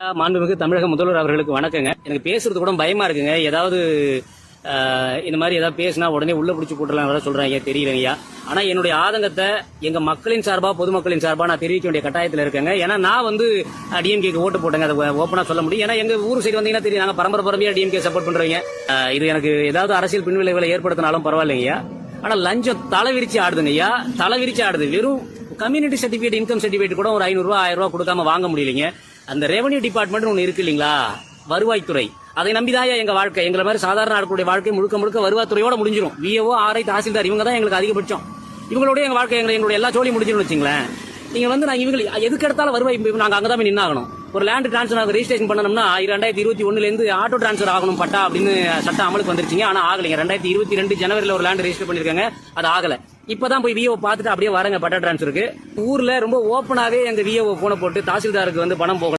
மாண்புமிகு தமிழக முதல்வர் அவர்களுக்கு வணக்கங்க. எனக்கு பேசுறது கூட பயமா இருக்குங்க. ஏதாவது இந்த மாதிரி ஏதாவது பேசினா உடனே உள்ள பிடிச்சி போட்டுலாம் சொல்றாங்க, தெரியலைங்கய்யா. ஆனா என்னுடைய ஆதங்கத்தை எங்க மக்களின் சார்பா, பொதுமக்களின் சார்பா நான் தெரிவிக்க வேண்டிய கட்டாயத்தில் இருக்கேங்க. ஏன்னா நான் டிஎம்கேக்கு ஓட்டு போட்டேங்க, அதை ஓப்பனா சொல்ல முடியும். ஏன்னா எங்க ஊர் சைடு வந்தீங்கன்னா தெரியும், நாங்க பரம்பரையா டிஎம்கே சப்போர்ட் பண்றவங்க. இது எனக்கு ஏதாவது அரசியல் பின்விளைவுகளை ஏற்படுத்தினாலும் பரவாயில்லைங்கய்யா. ஆனா லஞ்சம் தலைவிரிச்சு ஆடுதுங்கய்யா, தலைவிரிச்சு ஆடுது. வெறும் கம்யூனிட்டி சர்டிபிகேட், இன்கம் சர்டிபிகேட் கூட ஒரு 500 ரூபாய் 1000 ரூபாய் கொடுக்காம வாங்க முடியலைங்க. அந்த ரெவன்யூ டிபார்ட்மெண்ட் ஒன்று இருக்கு இல்லீங்களா, வருவாய்த்துறை, அதை நம்பிதான் எங்க வாழ்க்கை. எங்களை மாதிரி சாதாரண ஆட்களுடைய வாழ்க்கை முழுக்க முழுக்க வருவாய்த்துறையோட முடிஞ்சிடும். விஏஓ, ஆர்ஐ, தாசில்தார் இவங்க தான் எங்களுக்கு அதிகபட்சம். இவங்களோட எங்க வாழ்க்கை, எங்களுடைய எல்லா ஜோலியும் முடிஞ்சிடும் வச்சுங்களேன். நீங்க நான் இவங்க எதுக்கு எடுத்தாலும் வருவாய், நாங்க அங்கதான் நின்று ஆகணும். ஒரு லேண்ட் டிரான்ஸ்ஃபர் ரெஜிஸ்ட்ரேஷன் பண்ணணும்னா 2021 ஆட்டோ டிரான்ஸ்ஃபர் ஆகணும் பட்டா அப்படின்னு சட்டம் அமலுக்கு வந்துருச்சுங்க. ஆனா ஆகலைங்க. 2022 ஜனவரியில் ஒரு லேண்ட் ரெஜிஸ்டர் பண்ணிருக்காங்க, அது ஆகல. இப்பதான் போய் விஏஓ பார்த்துட்டு அப்படியே வரங்க பட்டா டிரான்ஸ்ஃபருக்கு. ஊர்ல ரொம்ப ஓப்பனாவே எங்க விஏஓ போன போட்டு தாசில்தாருக்கு பணம் போகல.